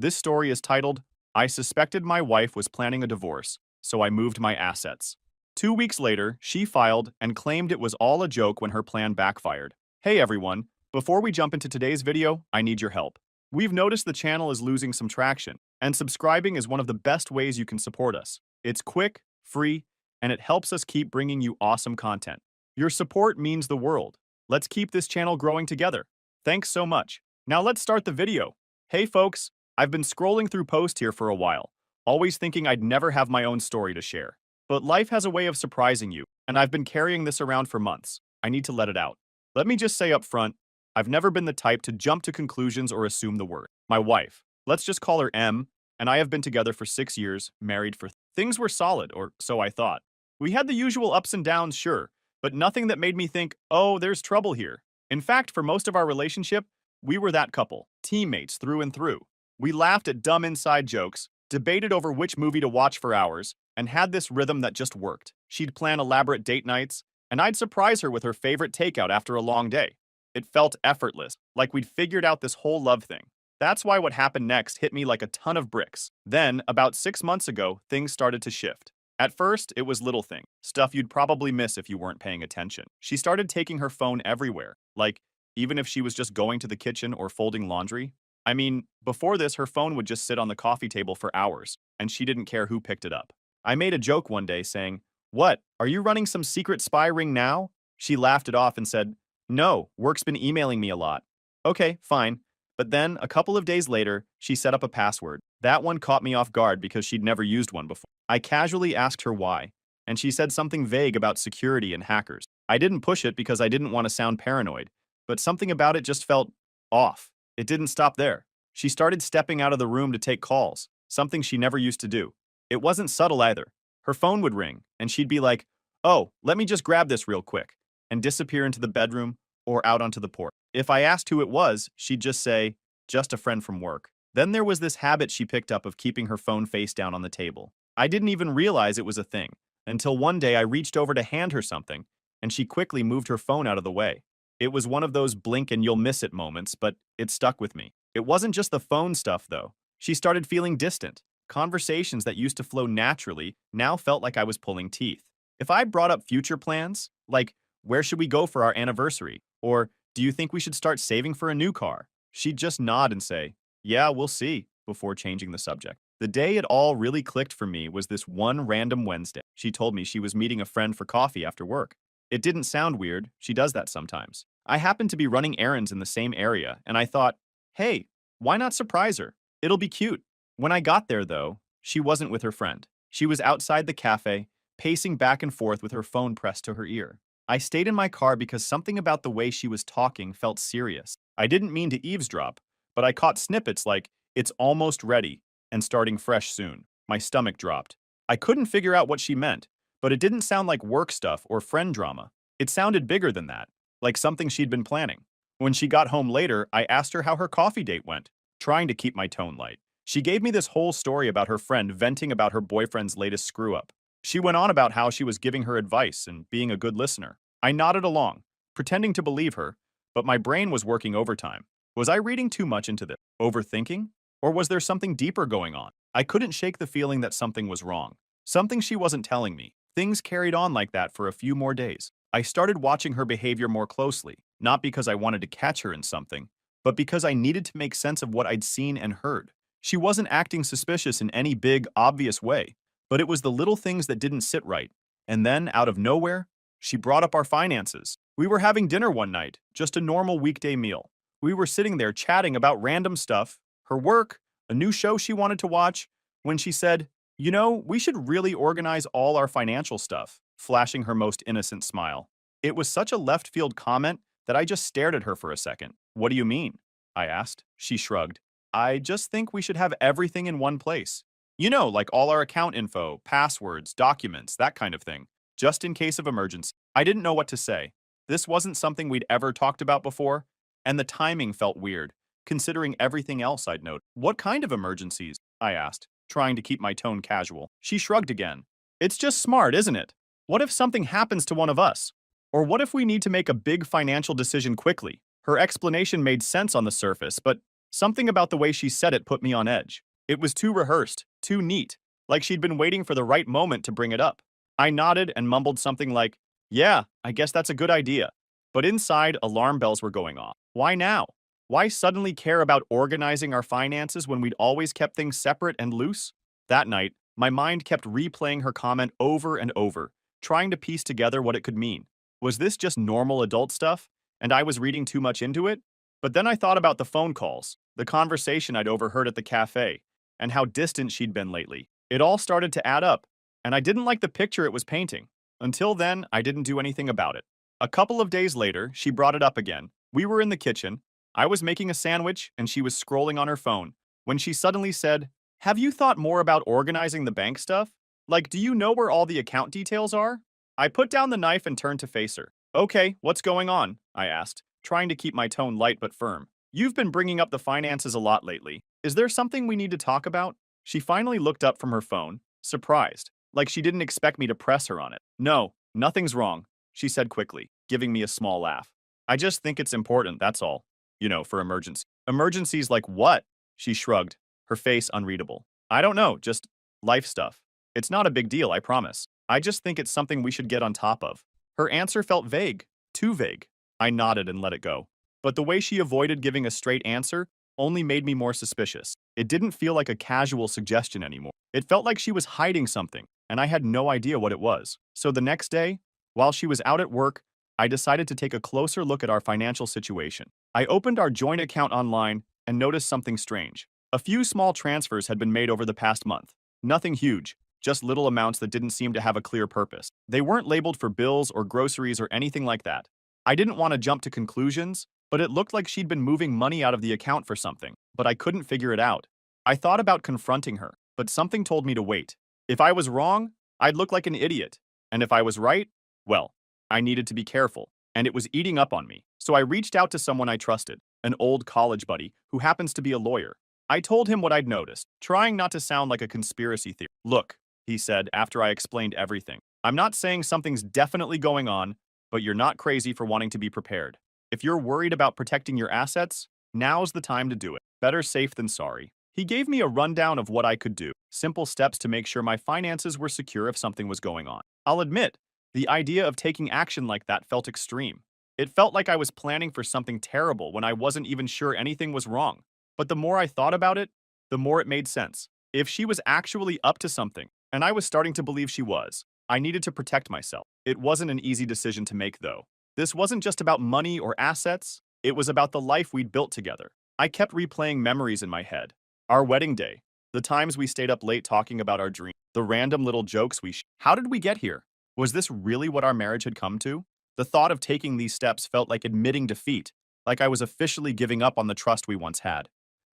This story is titled, I Suspected My Wife Was Planning a Divorce, so I Moved My Assets. 2 weeks later, she filed and claimed it was all a joke when her plan backfired. Hey everyone, before we jump into today's video, I need your help. We've noticed the channel is losing some traction, and subscribing is one of the best ways you can support us. It's quick, free, and it helps us keep bringing you awesome content. Your support means the world. Let's keep this channel growing together. Thanks so much. Now let's start the video. Hey folks, I've been scrolling through posts here for a while, always thinking I'd never have my own story to share. But life has a way of surprising you, and I've been carrying this around for months. I need to let it out. Let me just say up front, I've never been the type to jump to conclusions or assume the worst. My wife, let's just call her M, and I have been together for 6 years, married for things were solid, or so I thought. We had the usual ups and downs, sure, but nothing that made me think, oh, there's trouble here. In fact, for most of our relationship, we were that couple, teammates through and through. We laughed at dumb inside jokes, debated over which movie to watch for hours, and had this rhythm that just worked. She'd plan elaborate date nights, and I'd surprise her with her favorite takeout after a long day. It felt effortless, like we'd figured out this whole love thing. That's why what happened next hit me like a ton of bricks. Then, about 6 months ago, things started to shift. At first, it was little things, stuff you'd probably miss if you weren't paying attention. She started taking her phone everywhere, like, even if she was just going to the kitchen or folding laundry. I mean, before this, her phone would just sit on the coffee table for hours, and she didn't care who picked it up. I made a joke one day saying, "What, are you running some secret spy ring now?" She laughed it off and said, "No, work's been emailing me a lot." Okay, fine. But then, a couple of days later, she set up a password. That one caught me off guard because she'd never used one before. I casually asked her why, and she said something vague about security and hackers. I didn't push it because I didn't want to sound paranoid, but something about it just felt off. It didn't stop there. She started stepping out of the room to take calls, something she never used to do. It wasn't subtle either. Her phone would ring, and she'd be like, "Oh, let me just grab this real quick," and disappear into the bedroom or out onto the porch. If I asked who it was, she'd just say, "Just a friend from work." Then there was this habit she picked up of keeping her phone face down on the table. I didn't even realize it was a thing, until one day I reached over to hand her something, and she quickly moved her phone out of the way. It was one of those blink and you'll miss it moments, but it stuck with me. It wasn't just the phone stuff, though. She started feeling distant. Conversations that used to flow naturally now felt like I was pulling teeth. If I brought up future plans, like, where should we go for our anniversary? Or, do you think we should start saving for a new car? She'd just nod and say, yeah, we'll see, before changing the subject. The day it all really clicked for me was this one random Wednesday. She told me she was meeting a friend for coffee after work. It didn't sound weird. She does that sometimes. I happened to be running errands in the same area, and I thought, hey, why not surprise her? It'll be cute. When I got there, though, she wasn't with her friend. She was outside the cafe, pacing back and forth with her phone pressed to her ear. I stayed in my car because something about the way she was talking felt serious. I didn't mean to eavesdrop, but I caught snippets like, "It's almost ready," and "starting fresh soon." My stomach dropped. I couldn't figure out what she meant, but it didn't sound like work stuff or friend drama. It sounded bigger than that, like something she'd been planning. When she got home later, I asked her how her coffee date went, trying to keep my tone light. She gave me this whole story about her friend venting about her boyfriend's latest screw-up. She went on about how she was giving her advice and being a good listener. I nodded along, pretending to believe her, but my brain was working overtime. Was I reading too much into this? Overthinking? Or was there something deeper going on? I couldn't shake the feeling that something was wrong. Something she wasn't telling me. Things carried on like that for a few more days. I started watching her behavior more closely, not because I wanted to catch her in something, but because I needed to make sense of what I'd seen and heard. She wasn't acting suspicious in any big, obvious way, but it was the little things that didn't sit right. And then, out of nowhere, she brought up our finances. We were having dinner one night, just a normal weekday meal. We were sitting there chatting about random stuff, her work, a new show she wanted to watch, when she said, "You know, we should really organize all our financial stuff," flashing her most innocent smile. It was such a left-field comment that I just stared at her for a second. "What do you mean?" I asked. She shrugged. "I just think we should have everything in one place. You know, like all our account info, passwords, documents, that kind of thing, just in case of emergency." I didn't know what to say. This wasn't something we'd ever talked about before, and the timing felt weird, considering everything else I'd noted. "What kind of emergencies?" I asked, trying to keep my tone casual. She shrugged again. "It's just smart, isn't it? What if something happens to one of us? Or what if we need to make a big financial decision quickly?" Her explanation made sense on the surface, but Something about the way she said it put me on edge. It was too rehearsed, too neat, like she'd been waiting for the right moment to bring it up. I nodded and mumbled something like, "Yeah, I guess that's a good idea." But inside, alarm bells were going off. Why now? Why suddenly care about organizing our finances when we'd always kept things separate and loose? That night, my mind kept replaying her comment over and over, trying to piece together what it could mean. Was this just normal adult stuff, and I was reading too much into it? But then I thought about the phone calls, the conversation I'd overheard at the cafe, and how distant she'd been lately. It all started to add up, and I didn't like the picture it was painting. Until then, I didn't do anything about it. A couple of days later, she brought it up again. We were in the kitchen. I was making a sandwich, and she was scrolling on her phone, when she suddenly said, "Have you thought more about organizing the bank stuff? Like, do you know where all the account details are?" I put down the knife and turned to face her. "Okay, what's going on?" I asked, trying to keep my tone light but firm. "You've been bringing up the finances a lot lately. Is there something we need to talk about?" She finally looked up from her phone, surprised, like she didn't expect me to press her on it. "No, nothing's wrong," she said quickly, giving me a small laugh. "I just think it's important, that's all. You know, for emergency." "Emergencies like what?" She shrugged, her face unreadable. "I don't know, just life stuff. It's not a big deal, I promise. I just think it's something we should get on top of." Her answer felt vague, too vague. I nodded and let it go. But the way she avoided giving a straight answer only made me more suspicious. It didn't feel like a casual suggestion anymore. It felt like she was hiding something, and I had no idea what it was. So the next day, while she was out at work, I decided to take a closer look at our financial situation. I opened our joint account online and noticed something strange. A few small transfers had been made over the past month. Nothing huge, just little amounts that didn't seem to have a clear purpose. They weren't labeled for bills or groceries or anything like that. I didn't want to jump to conclusions, but it looked like she'd been moving money out of the account for something, but I couldn't figure it out. I thought about confronting her, but something told me to wait. If I was wrong, I'd look like an idiot. And if I was right, well, I needed to be careful, and it was eating up on me. So I reached out to someone I trusted, an old college buddy who happens to be a lawyer. I told him what I'd noticed, trying not to sound like a conspiracy theory. "Look," he said after I explained everything, "I'm not saying something's definitely going on, but you're not crazy for wanting to be prepared. If you're worried about protecting your assets, now's the time to do it. Better safe than sorry." He gave me a rundown of what I could do, simple steps to make sure my finances were secure if something was going on. I'll admit, the idea of taking action like that felt extreme. It felt like I was planning for something terrible when I wasn't even sure anything was wrong. But the more I thought about it, the more it made sense. If she was actually up to something, and I was starting to believe she was, I needed to protect myself. It wasn't an easy decision to make, though. This wasn't just about money or assets, it was about the life we'd built together. I kept replaying memories in my head. Our wedding day, the times we stayed up late talking about our dreams, the random little jokes How did we get here? Was this really what our marriage had come to? The thought of taking these steps felt like admitting defeat, like I was officially giving up on the trust we once had.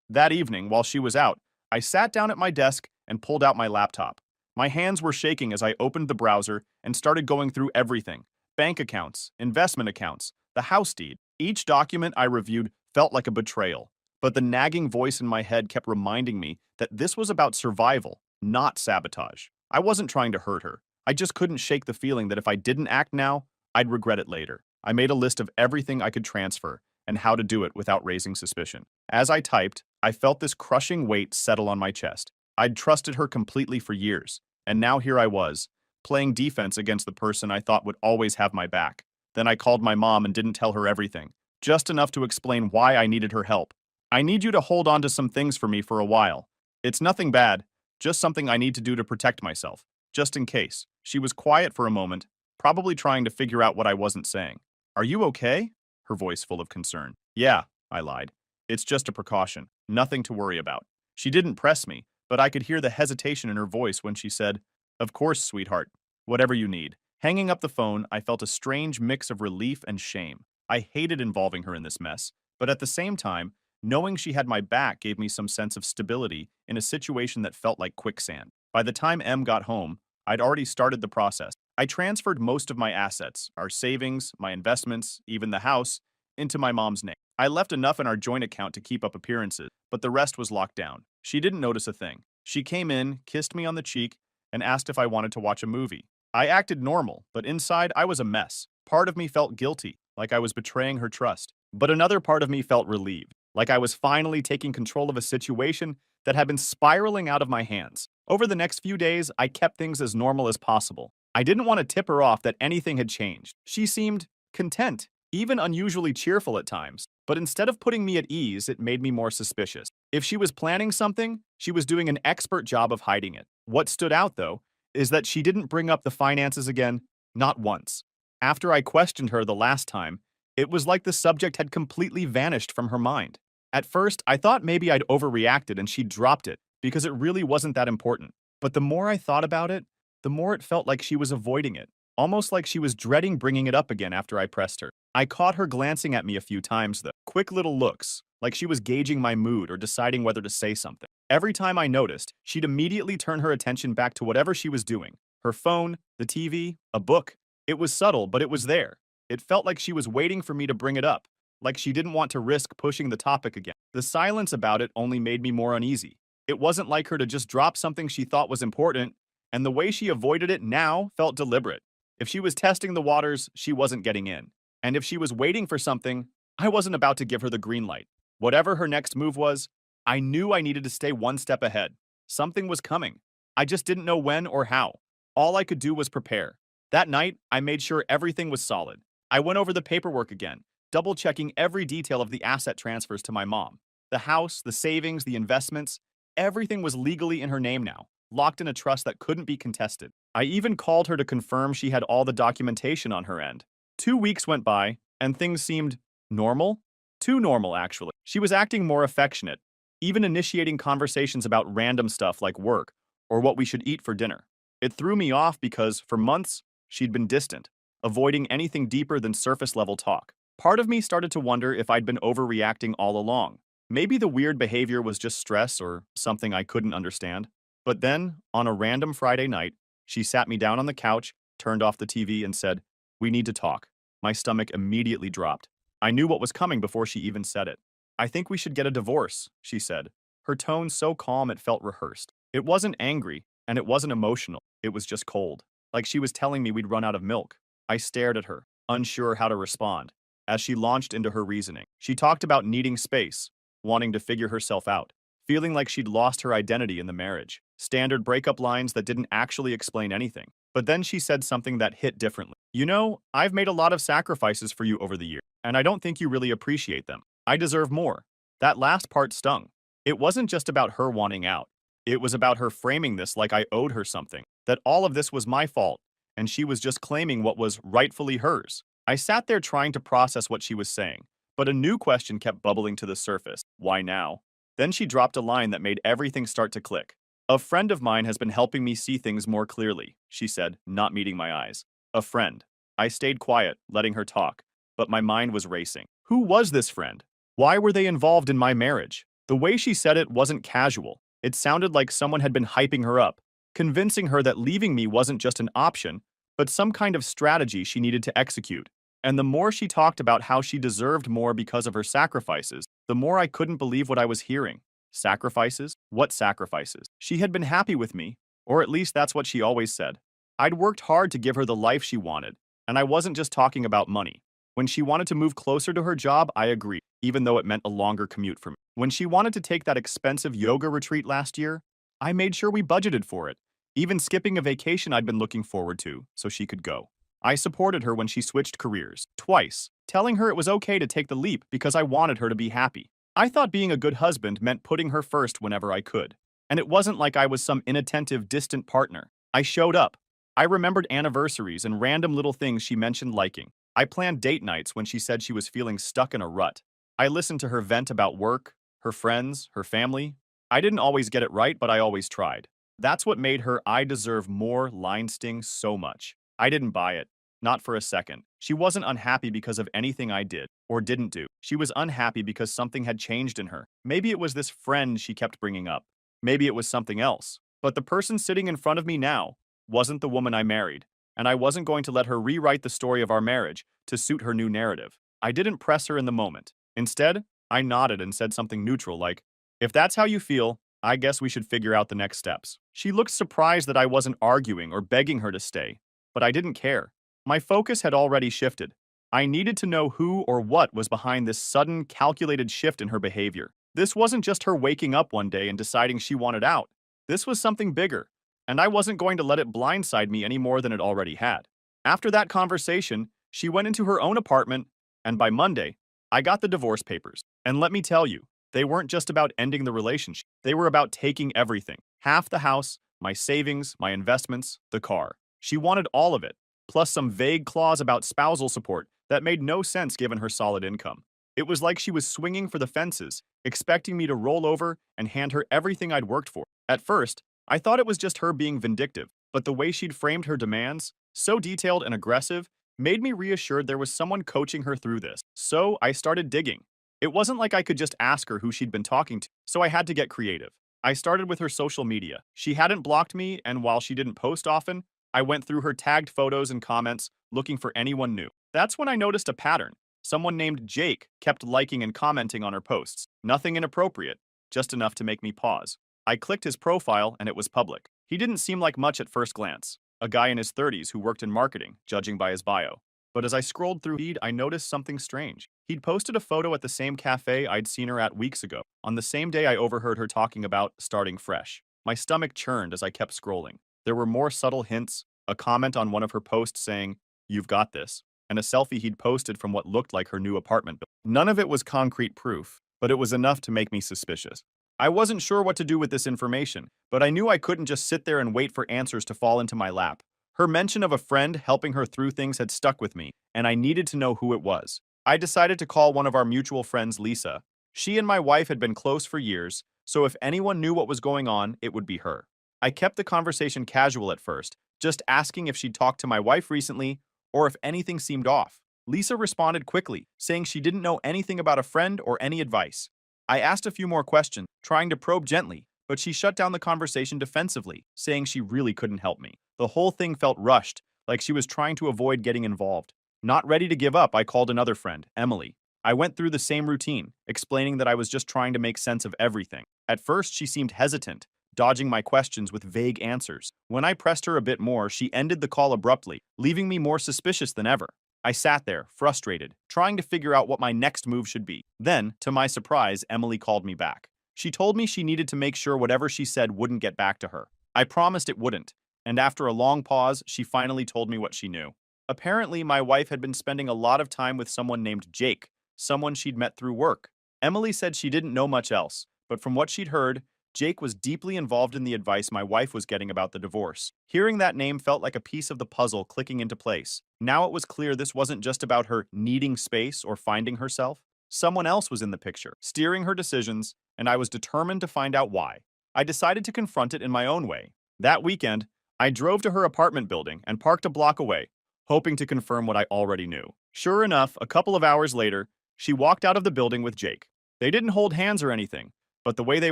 That evening, while she was out, I sat down at my desk and pulled out my laptop. My hands were shaking as I opened the browser and started going through everything: bank accounts, investment accounts, the house deed. Each document I reviewed felt like a betrayal, but the nagging voice in my head kept reminding me that this was about survival, not sabotage. I wasn't trying to hurt her. I just couldn't shake the feeling that if I didn't act now, I'd regret it later. I made a list of everything I could transfer and how to do it without raising suspicion. As I typed, I felt this crushing weight settle on my chest. I'd trusted her completely for years, and now here I was, playing defense against the person I thought would always have my back. Then I called my mom and didn't tell her everything, just enough to explain why I needed her help. "I need you to hold on to some things for me for a while. It's nothing bad, just something I need to do to protect myself, just in case." She was quiet for a moment, probably trying to figure out what I wasn't saying. "Are you okay?" Her voice full of concern. "Yeah," I lied. "It's just a precaution, nothing to worry about." She didn't press me, but I could hear the hesitation in her voice when she said, "Of course, sweetheart. Whatever you need." Hanging up the phone, I felt a strange mix of relief and shame. I hated involving her in this mess, but at the same time, knowing she had my back gave me some sense of stability in a situation that felt like quicksand. By the time Em got home, I'd already started the process. I transferred most of my assets, our savings, my investments, even the house, into my mom's name. I left enough in our joint account to keep up appearances, but the rest was locked down. She didn't notice a thing. She came in, kissed me on the cheek, and asked if I wanted to watch a movie. I acted normal, but inside I was a mess. Part of me felt guilty, like I was betraying her trust. But another part of me felt relieved, like I was finally taking control of a situation that had been spiraling out of my hands. Over the next few days, I kept things as normal as possible. I didn't want to tip her off that anything had changed. She seemed content, even unusually cheerful at times. But instead of putting me at ease, it made me more suspicious. If she was planning something, she was doing an expert job of hiding it. What stood out, though, is that she didn't bring up the finances again, not once. After I questioned her the last time, it was like the subject had completely vanished from her mind. At first, I thought maybe I'd overreacted and she dropped it because it really wasn't that important. But the more I thought about it, the more it felt like she was avoiding it, almost like she was dreading bringing it up again after I pressed her. I caught her glancing at me a few times, though. Quick little looks, like she was gauging my mood or deciding whether to say something. Every time I noticed, she'd immediately turn her attention back to whatever she was doing. Her phone, the TV, a book. It was subtle, but it was there. It felt like she was waiting for me to bring it up, like she didn't want to risk pushing the topic again. The silence about it only made me more uneasy. It wasn't like her to just drop something she thought was important, and the way she avoided it now felt deliberate. If she was testing the waters, she wasn't getting in. And if she was waiting for something, I wasn't about to give her the green light. Whatever her next move was, I knew I needed to stay one step ahead. Something was coming. I just didn't know when or how. All I could do was prepare. That night, I made sure everything was solid. I went over the paperwork again, double-checking every detail of the asset transfers to my mom. The house, the savings, the investments, everything was legally in her name now, locked in a trust that couldn't be contested. I even called her to confirm she had all the documentation on her end. 2 weeks went by, and things seemed normal? Too normal, actually. She was acting more affectionate, even initiating conversations about random stuff like work or what we should eat for dinner. It threw me off because, for months, she'd been distant, avoiding anything deeper than surface-level talk. Part of me started to wonder if I'd been overreacting all along. Maybe the weird behavior was just stress or something I couldn't understand. But then, on a random Friday night, she sat me down on the couch, turned off the TV, and said, "We need to talk." My stomach immediately dropped. I knew what was coming before she even said it. "I think we should get a divorce," she said, her tone so calm it felt rehearsed. It wasn't angry, and it wasn't emotional. It was just cold, like she was telling me we'd run out of milk. I stared at her, unsure how to respond. As she launched into her reasoning, she talked about needing space, wanting to figure herself out, feeling like she'd lost her identity in the marriage. Standard breakup lines that didn't actually explain anything. But then she said something that hit differently. "You know, I've made a lot of sacrifices for you over the years, and I don't think you really appreciate them. I deserve more." That last part stung. It wasn't just about her wanting out. It was about her framing this like I owed her something, that all of this was my fault, and she was just claiming what was rightfully hers. I sat there trying to process what she was saying, but a new question kept bubbling to the surface. Why now? Then she dropped a line that made everything start to click. "A friend of mine has been helping me see things more clearly," she said, not meeting my eyes. A friend. I stayed quiet, letting her talk, but my mind was racing. Who was this friend? Why were they involved in my marriage? The way she said it wasn't casual. It sounded like someone had been hyping her up, convincing her that leaving me wasn't just an option, but some kind of strategy she needed to execute. And the more she talked about how she deserved more because of her sacrifices, the more I couldn't believe what I was hearing. Sacrifices? What sacrifices? She had been happy with me, or at least that's what she always said. I'd worked hard to give her the life she wanted, and I wasn't just talking about money. When she wanted to move closer to her job, I agreed, even though it meant a longer commute for me. When she wanted to take that expensive yoga retreat last year, I made sure we budgeted for it, even skipping a vacation I'd been looking forward to so she could go. I supported her when she switched careers, twice, telling her it was okay to take the leap because I wanted her to be happy. I thought being a good husband meant putting her first whenever I could. And it wasn't like I was some inattentive, distant partner. I showed up. I remembered anniversaries and random little things she mentioned liking. I planned date nights when she said she was feeling stuck in a rut. I listened to her vent about work, her friends, her family. I didn't always get it right, but I always tried. That's what made her "I deserve more" line sting so much. I didn't buy it. Not for a second. She wasn't unhappy because of anything I did or didn't do. She was unhappy because something had changed in her. Maybe it was this friend she kept bringing up. Maybe it was something else. But the person sitting in front of me now wasn't the woman I married, and I wasn't going to let her rewrite the story of our marriage to suit her new narrative. I didn't press her in the moment. Instead, I nodded and said something neutral like, "If that's how you feel, I guess we should figure out the next steps." She looked surprised that I wasn't arguing or begging her to stay, but I didn't care. My focus had already shifted. I needed to know who or what was behind this sudden, calculated shift in her behavior. This wasn't just her waking up one day and deciding she wanted out. This was something bigger, and I wasn't going to let it blindside me any more than it already had. After that conversation, she went into her own apartment, and by Monday, I got the divorce papers. And let me tell you, they weren't just about ending the relationship. They were about taking everything. Half the house, my savings, my investments, the car. She wanted all of it, plus some vague clause about spousal support that made no sense given her solid income. It was like she was swinging for the fences, expecting me to roll over and hand her everything I'd worked for. At first, I thought it was just her being vindictive, but the way she'd framed her demands, so detailed and aggressive, made me reassured there was someone coaching her through this. So I started digging. It wasn't like I could just ask her who she'd been talking to, so I had to get creative. I started with her social media. She hadn't blocked me, and while she didn't post often, I went through her tagged photos and comments, looking for anyone new. That's when I noticed a pattern. Someone named Jake kept liking and commenting on her posts. Nothing inappropriate, just enough to make me pause. I clicked his profile, and it was public. He didn't seem like much at first glance. A guy in his 30s who worked in marketing, judging by his bio. But as I scrolled through feed, I noticed something strange. He'd posted a photo at the same cafe I'd seen her at weeks ago. On the same day, I overheard her talking about starting fresh. My stomach churned as I kept scrolling. There were more subtle hints, a comment on one of her posts saying, "You've got this," and a selfie he'd posted from what looked like her new apartment. None of it was concrete proof, but it was enough to make me suspicious. I wasn't sure what to do with this information, but I knew I couldn't just sit there and wait for answers to fall into my lap. Her mention of a friend helping her through things had stuck with me, and I needed to know who it was. I decided to call one of our mutual friends, Lisa. She and my wife had been close for years, so if anyone knew what was going on, it would be her. I kept the conversation casual at first, just asking if she'd talked to my wife recently or if anything seemed off. Lisa responded quickly, saying she didn't know anything about a friend or any advice. I asked a few more questions, trying to probe gently, but she shut down the conversation defensively, saying she really couldn't help me. The whole thing felt rushed, like she was trying to avoid getting involved. Not ready to give up, I called another friend, Emily. I went through the same routine, explaining that I was just trying to make sense of everything. At first, she seemed hesitant, dodging my questions with vague answers. When I pressed her a bit more, she ended the call abruptly, leaving me more suspicious than ever. I sat there, frustrated, trying to figure out what my next move should be. Then, to my surprise, Emily called me back. She told me she needed to make sure whatever she said wouldn't get back to her. I promised it wouldn't, and after a long pause, she finally told me what she knew. Apparently, my wife had been spending a lot of time with someone named Jake, someone she'd met through work. Emily said she didn't know much else, but from what she'd heard, Jake was deeply involved in the advice my wife was getting about the divorce. Hearing that name felt like a piece of the puzzle clicking into place. Now it was clear this wasn't just about her needing space or finding herself. Someone else was in the picture, steering her decisions, and I was determined to find out why. I decided to confront it in my own way. That weekend, I drove to her apartment building and parked a block away, hoping to confirm what I already knew. Sure enough, a couple of hours later, she walked out of the building with Jake. They didn't hold hands or anything, but the way they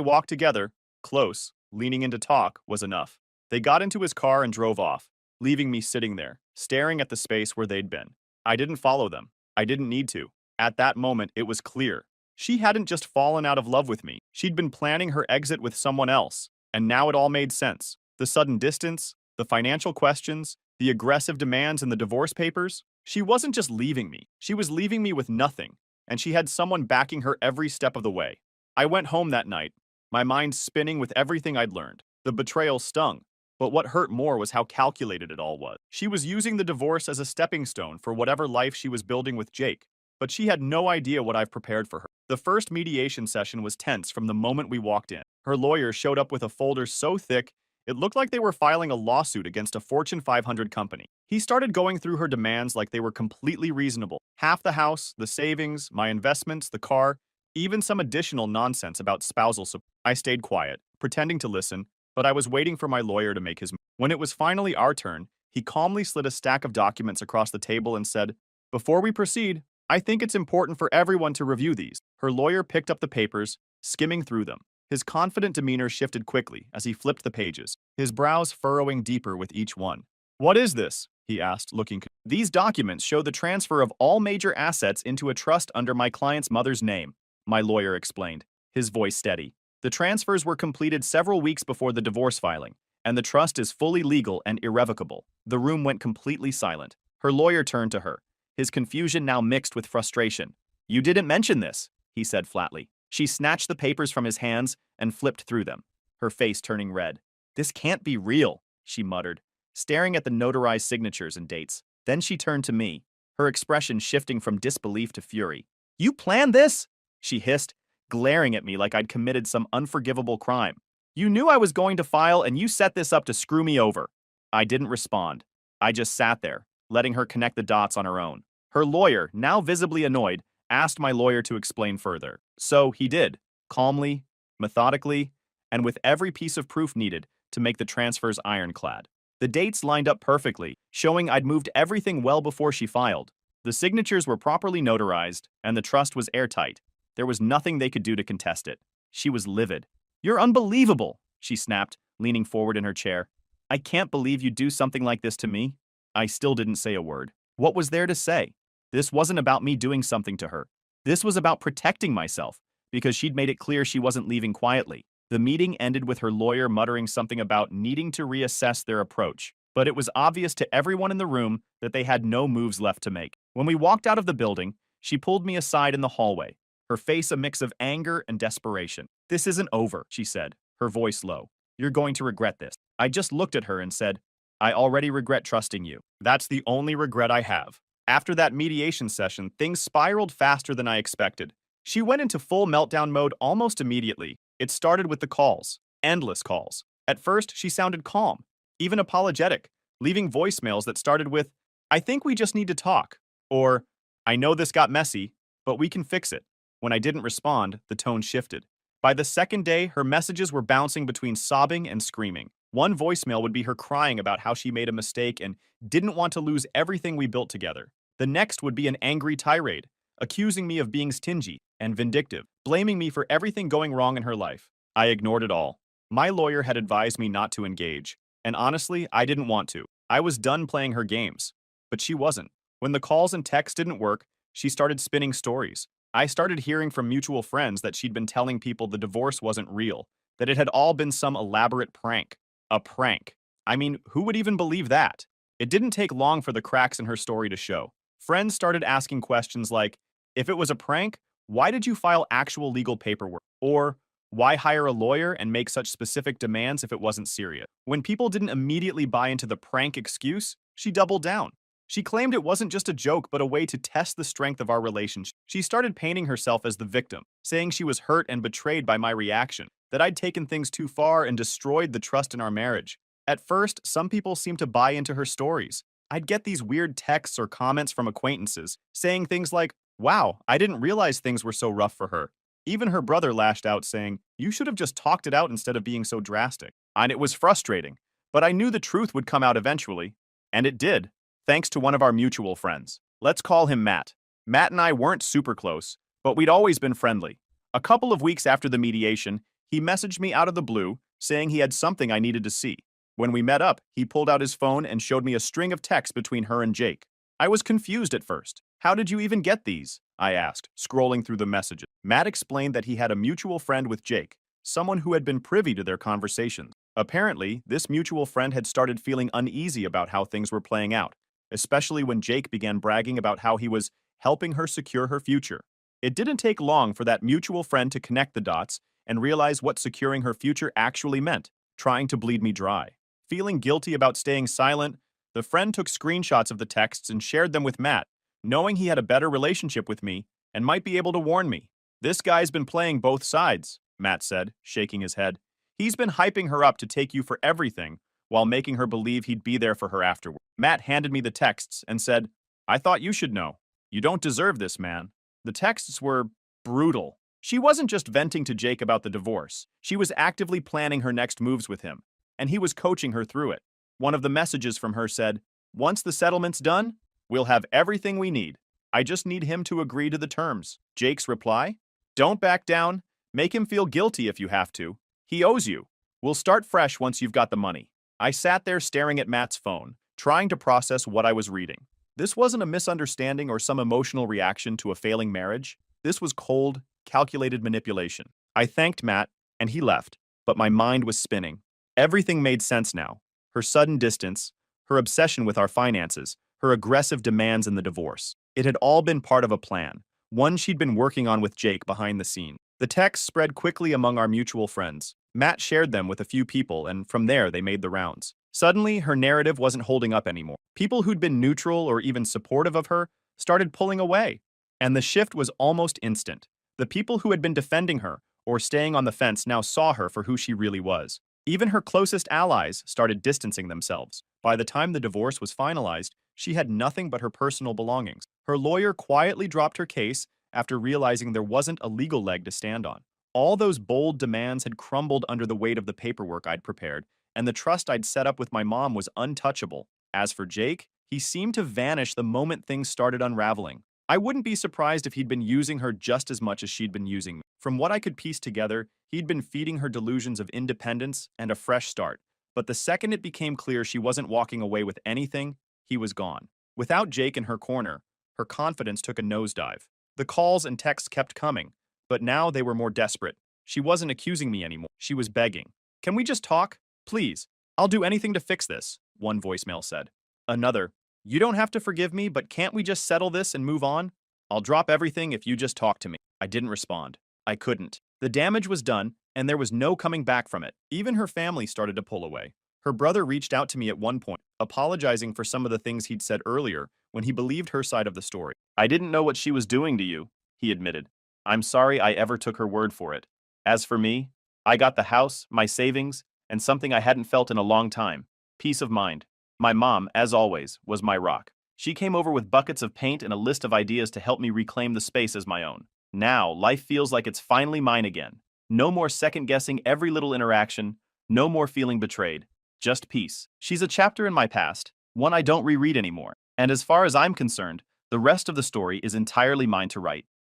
walked together, close, leaning in to talk, was enough. They got into his car and drove off, leaving me sitting there, staring at the space where they'd been. I didn't follow them. I didn't need to. At that moment, it was clear. She hadn't just fallen out of love with me. She'd been planning her exit with someone else, and now it all made sense. The sudden distance, the financial questions, the aggressive demands in the divorce papers. She wasn't just leaving me. She was leaving me with nothing, and she had someone backing her every step of the way. I went home that night, my mind spinning with everything I'd learned. The betrayal stung, but what hurt more was how calculated it all was. She was using the divorce as a stepping stone for whatever life she was building with Jake, but she had no idea what I've prepared for her. The first mediation session was tense from the moment we walked in. Her lawyer showed up with a folder so thick, it looked like they were filing a lawsuit against a Fortune 500 company. He started going through her demands like they were completely reasonable. Half the house, the savings, my investments, the car, even some additional nonsense about spousal support. I stayed quiet, pretending to listen, but I was waiting for my lawyer to make his move. When it was finally our turn, he calmly slid a stack of documents across the table and said, "Before we proceed, I think it's important for everyone to review these." Her lawyer picked up the papers, skimming through them. His confident demeanor shifted quickly as he flipped the pages, his brows furrowing deeper with each one. "What is this?" he asked, looking. "These documents show the transfer of all major assets into a trust under my client's mother's name," my lawyer explained, his voice steady. "The transfers were completed several weeks before the divorce filing, and the trust is fully legal and irrevocable." The room went completely silent. Her lawyer turned to her, his confusion now mixed with frustration. "You didn't mention this," he said flatly. She snatched the papers from his hands and flipped through them, her face turning red. "This can't be real," she muttered, staring at the notarized signatures and dates. Then she turned to me, her expression shifting from disbelief to fury. "You planned this?" she hissed, glaring at me like I'd committed some unforgivable crime. "You knew I was going to file and you set this up to screw me over." I didn't respond. I just sat there, letting her connect the dots on her own. Her lawyer, now visibly annoyed, asked my lawyer to explain further. So he did, calmly, methodically, and with every piece of proof needed to make the transfers ironclad. The dates lined up perfectly, showing I'd moved everything well before she filed. The signatures were properly notarized, and the trust was airtight. There was nothing they could do to contest it. She was livid. "You're unbelievable," she snapped, leaning forward in her chair. "I can't believe you'd do something like this to me." I still didn't say a word. What was there to say? This wasn't about me doing something to her. This was about protecting myself, because she'd made it clear she wasn't leaving quietly. The meeting ended with her lawyer muttering something about needing to reassess their approach, but it was obvious to everyone in the room that they had no moves left to make. When we walked out of the building, she pulled me aside in the hallway, her face a mix of anger and desperation. "This isn't over," she said, her voice low. "You're going to regret this." I just looked at her and said, "I already regret trusting you. That's the only regret I have." After that mediation session, things spiraled faster than I expected. She went into full meltdown mode almost immediately. It started with the calls, endless calls. At first, she sounded calm, even apologetic, leaving voicemails that started with, "I think we just need to talk," or, "I know this got messy, but we can fix it." When I didn't respond, the tone shifted. By the second day, her messages were bouncing between sobbing and screaming. One voicemail would be her crying about how she made a mistake and didn't want to lose everything we built together. The next would be an angry tirade, accusing me of being stingy and vindictive, blaming me for everything going wrong in her life. I ignored it all. My lawyer had advised me not to engage, and honestly, I didn't want to. I was done playing her games. But she wasn't. When the calls and texts didn't work, she started spinning stories. I started hearing from mutual friends that she'd been telling people the divorce wasn't real, that it had all been some elaborate prank. A prank. I mean, who would even believe that? It didn't take long for the cracks in her story to show. Friends started asking questions like, "If it was a prank, why did you file actual legal paperwork?" Or, "Why hire a lawyer and make such specific demands if it wasn't serious?" When people didn't immediately buy into the prank excuse, she doubled down. She claimed it wasn't just a joke but a way to test the strength of our relationship. She started painting herself as the victim, saying she was hurt and betrayed by my reaction, that I'd taken things too far and destroyed the trust in our marriage. At first, some people seemed to buy into her stories. I'd get these weird texts or comments from acquaintances, saying things like, "Wow, I didn't realize things were so rough for her." Even her brother lashed out saying, "You should have just talked it out instead of being so drastic." And it was frustrating, but I knew the truth would come out eventually. And it did, thanks to one of our mutual friends. Let's call him Matt. Matt and I weren't super close, but we'd always been friendly. A couple of weeks after the mediation, he messaged me out of the blue, saying he had something I needed to see. When we met up, he pulled out his phone and showed me a string of texts between her and Jake. I was confused at first. "How did you even get these?" I asked, scrolling through the messages. Matt explained that he had a mutual friend with Jake, someone who had been privy to their conversations. Apparently, this mutual friend had started feeling uneasy about how things were playing out, especially when Jake began bragging about how he was helping her secure her future. It didn't take long for that mutual friend to connect the dots and realize what securing her future actually meant, trying to bleed me dry. Feeling guilty about staying silent, the friend took screenshots of the texts and shared them with Matt, knowing he had a better relationship with me and might be able to warn me. "This guy's been playing both sides," Matt said, shaking his head. "He's been hyping her up to take you for everything, while making her believe he'd be there for her afterward." Matt handed me the texts and said, "I thought you should know. You don't deserve this, man." The texts were brutal. She wasn't just venting to Jake about the divorce. She was actively planning her next moves with him, and he was coaching her through it. One of the messages from her said, "Once the settlement's done, we'll have everything we need. I just need him to agree to the terms." Jake's reply, "Don't back down. Make him feel guilty if you have to. He owes you. We'll start fresh once you've got the money." I sat there staring at Matt's phone, trying to process what I was reading. This wasn't a misunderstanding or some emotional reaction to a failing marriage. This was cold, calculated manipulation. I thanked Matt, and he left, but my mind was spinning. Everything made sense now. Her sudden distance, her obsession with our finances, her aggressive demands in the divorce. It had all been part of a plan, one she'd been working on with Jake behind the scenes. The texts spread quickly among our mutual friends. Matt shared them with a few people, and from there they made the rounds. Suddenly, her narrative wasn't holding up anymore. People who'd been neutral or even supportive of her started pulling away. And the shift was almost instant. The people who had been defending her or staying on the fence now saw her for who she really was. Even her closest allies started distancing themselves. By the time the divorce was finalized, she had nothing but her personal belongings. Her lawyer quietly dropped her case after realizing there wasn't a legal leg to stand on. All those bold demands had crumbled under the weight of the paperwork I'd prepared, and the trust I'd set up with my mom was untouchable. As for Jake, he seemed to vanish the moment things started unraveling. I wouldn't be surprised if he'd been using her just as much as she'd been using me. From what I could piece together, he'd been feeding her delusions of independence and a fresh start. But the second it became clear she wasn't walking away with anything, he was gone. Without Jake in her corner, her confidence took a nosedive. The calls and texts kept coming, but now they were more desperate. She wasn't accusing me anymore. She was begging. "Can we just talk? Please. I'll do anything to fix this," one voicemail said. Another, "You don't have to forgive me, but can't we just settle this and move on? I'll drop everything if you just talk to me." I didn't respond. I couldn't. The damage was done, and there was no coming back from it. Even her family started to pull away. Her brother reached out to me at one point, apologizing for some of the things he'd said earlier when he believed her side of the story. "I didn't know what she was doing to you," he admitted. "I'm sorry I ever took her word for it. As for me, I got the house, my savings, and something I hadn't felt in a long time: peace of mind. My mom, as always, was my rock. She came over with buckets of paint and a list of ideas to help me reclaim the space as my own. Now, life feels like it's finally mine again. No more second-guessing every little interaction, no more feeling betrayed. Just peace. She's a chapter in my past, one I don't reread anymore. And as far as I'm concerned, the rest of the story is entirely mine to write."